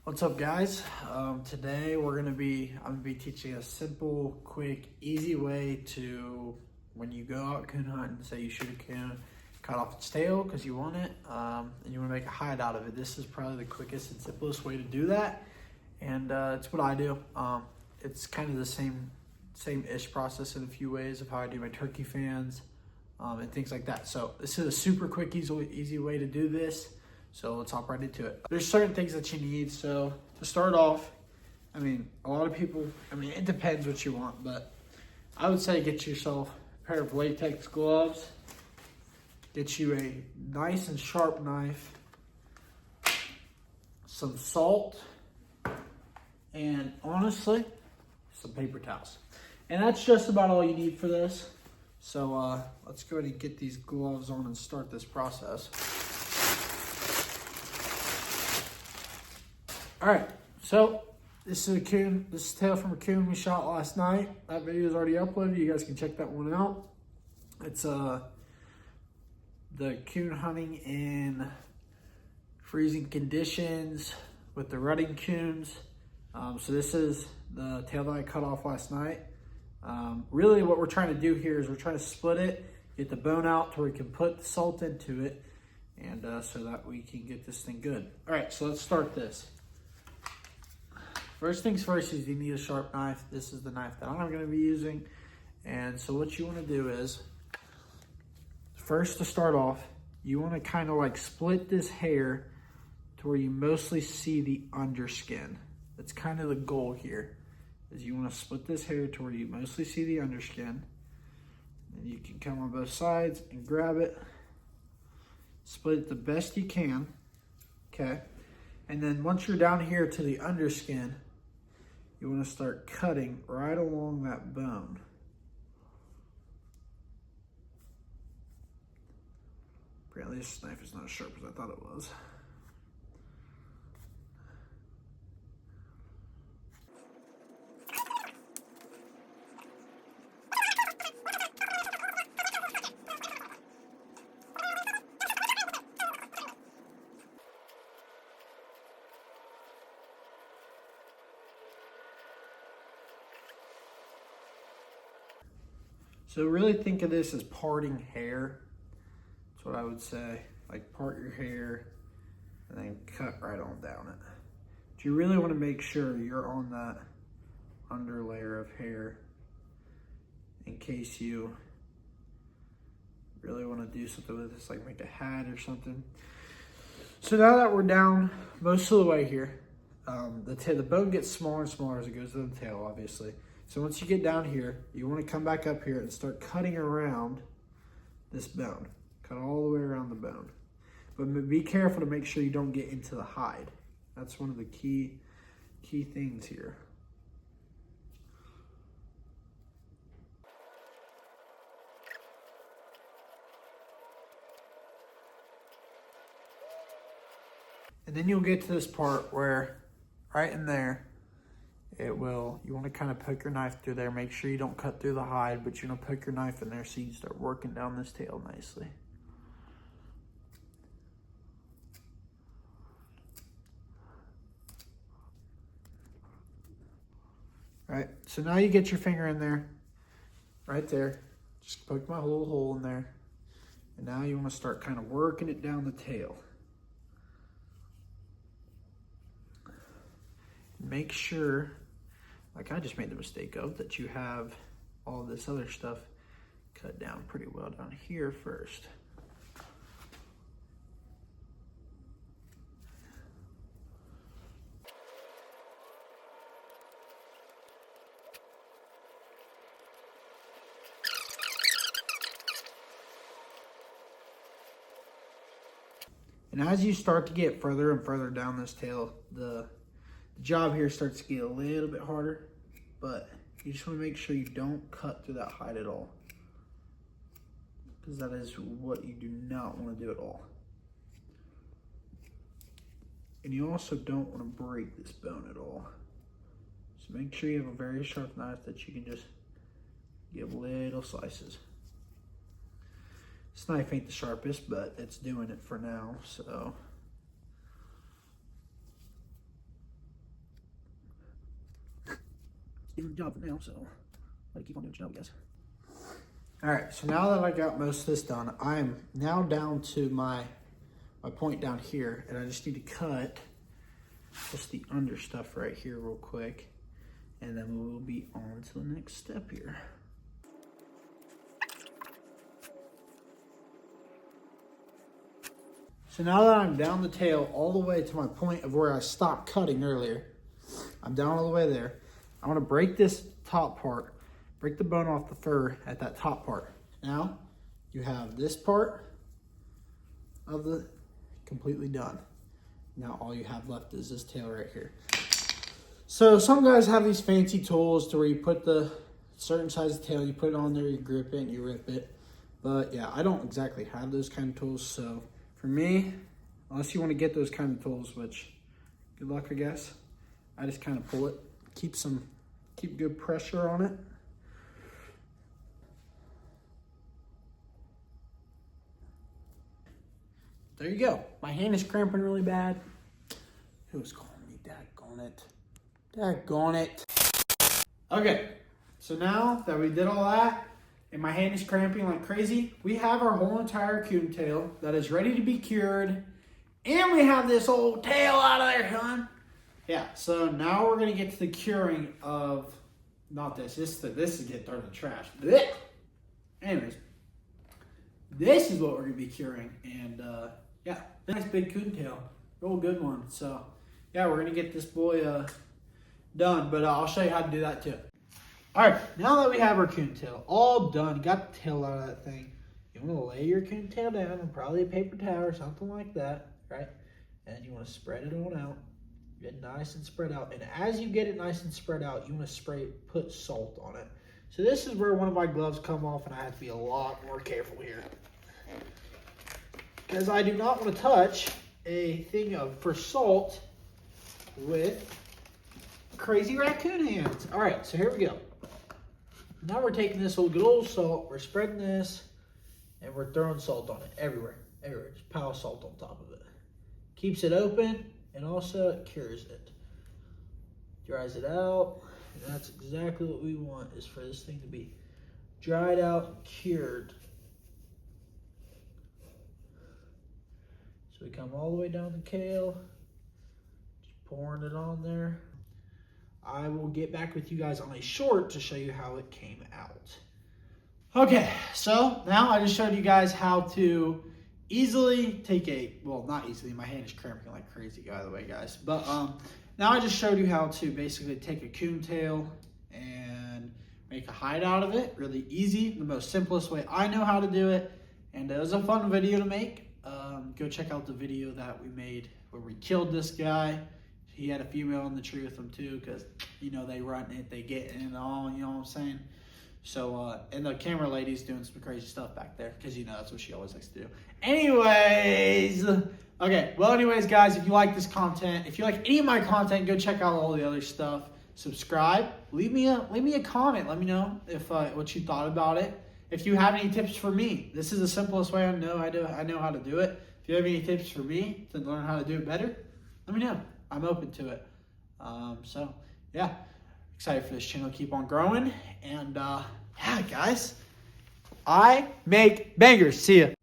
What's up, guys? Today I'm gonna be teaching a simple, quick, easy way to, when you go out coon hunting, say you shoot a coon, cut off its tail because you want it, and you want to make a hide out of it. This is probably the quickest and simplest way to do that, and it's what I do. It's kind of the same-ish process in a few ways of how I do my turkey fans and things like that. So this is a super quick, easy way to do this. So let's hop right into it. There's certain things that you need. So to start off, a lot of people, it depends what you want, but I would say get yourself a pair of latex gloves, get you a nice and sharp knife, some salt, and honestly, some paper towels. And that's just about all you need for this. So let's go ahead and get these gloves on and start this process. All right, so this is a coon. This is tail from a coon we shot last night. That video is already uploaded. You guys can check that one out. It's the coon hunting in freezing conditions with the rutting coons. So this is the tail that I cut off last night. Really what we're trying to do here is we're trying to split it, get the bone out to where we can put the salt into it, and so that we can get this thing good. All right, so let's start this. First things first is you need a sharp knife. This is the knife that I'm going to be using. And so what you want to do is, first to start off, you want to kind of like split this hair to where you mostly see the underskin. That's kind of the goal here, is you want to split this hair to where you mostly see the underskin. And you can come on both sides and grab it. Split it the best you can, okay? And then once you're down here to the underskin, you want to start cutting right along that bone. Apparently this knife is not as sharp as I thought it was. So really think of this as parting hair. That's what I would say. Like part your hair and then cut right on down it. But you really want to make sure you're on that under layer of hair in case you really want to do something with this, like make a hat or something. So now that we're down most of the way here, the bone gets smaller and smaller as it goes to the tail, obviously. So once you get down here, you want to come back up here and start cutting around this bone. Cut all the way around the bone. But be careful to make sure you don't get into the hide. That's one of the key things here. And then you'll get to this part where, right in there, you want to kind of poke your knife through there. Make sure you don't cut through the hide, but you want to poke your knife in there so you can start working down this tail nicely. All right, so now you get your finger in there, right there. Just poke my little hole in there. And now you want to start kind of working it down the tail. Make sure, like I just made the mistake of, that you have all this other stuff cut down pretty well down here first. And as you start to get further and further down this tail, the job here starts to get a little bit harder, but you just want to make sure you don't cut through that hide at all, because that is what you do not want to do at all. And you also don't want to break this bone at all. So make sure you have a very sharp knife that you can just give little slices. This knife ain't the sharpest, but it's doing it for now, so. doing the job for now, so let keep on doing your job, guys. All right, so now that I got most of this done, I'm now down to my point down here, and I just need to cut just the under stuff right here real quick, and then we'll be on to the next step here. So now that I'm down the tail all the way to my point of where I stopped cutting earlier, I'm down all the way there. I want to break this top part, break the bone off the fur at that top part. Now you have this part of the completely done. Now all you have left is this tail right here. So some guys have these fancy tools to where you put the certain size of tail, you put it on there, you grip it, and you rip it. But yeah, I don't exactly have those kind of tools, so for me, unless you want to get those kind of tools, which good luck, I guess, I just kind of pull it, keep good pressure on it. There you go. My hand is cramping really bad. Who's calling me? Daggone it. Daggone it. Okay, so now that we did all that, and my hand is cramping like crazy, we have our whole entire coon tail that is ready to be cured. And we have this old tail out of there, son. Yeah, so now we're gonna get to the curing of, not this, this is getting thrown in the trash. Blech. Anyways, this is what we're gonna be curing. And yeah, nice big coon tail, real good one. So yeah, we're gonna get this boy done, but I'll show you how to do that too. All right, now that we have our coon tail all done, got the tail out of that thing, you want to lay your coon tail down on probably a paper towel or something like that, right? And you want to spread it on out, get it nice and spread out. And as you get it nice and spread out, you want to put salt on it. So this is where one of my gloves come off, and I have to be a lot more careful here, because I do not want to touch a thing for salt with crazy raccoon hands. All right, so here we go. Now we're taking this good old salt, we're spreading this, and we're throwing salt on it everywhere. Just pile of salt on top of it. Keeps it open, and also it cures it. Dries it out, and that's exactly what we want, is for this thing to be dried out, cured. So we come all the way down the tail, just pouring it on there. I will get back with you guys on a short to show you how it came out. Okay, so now I just showed you guys how to easily take well, not easily, my hand is cramping like crazy, by the way, guys. But now I just showed you how to basically take a coon tail and make a hide out of it. Really easy, the most simplest way I know how to do it. And it was a fun video to make. Go check out the video that we made where we killed this guy. He had a female in the tree with him too, because, you know, they run it, they get in and all, you know what I'm saying? So, and the camera lady's doing some crazy stuff back there, because, you know, that's what she always likes to do. Anyways, okay, well, anyways, guys, if you like this content, if you like any of my content, go check out all the other stuff. Subscribe, leave me a comment, let me know if what you thought about it. If you have any tips for me, this is the simplest way I know how to do it. If you have any tips for me to learn how to do it better, let me know. I'm open to it. So yeah, excited for this channel to keep on growing. And yeah, guys, I make bangers. See ya.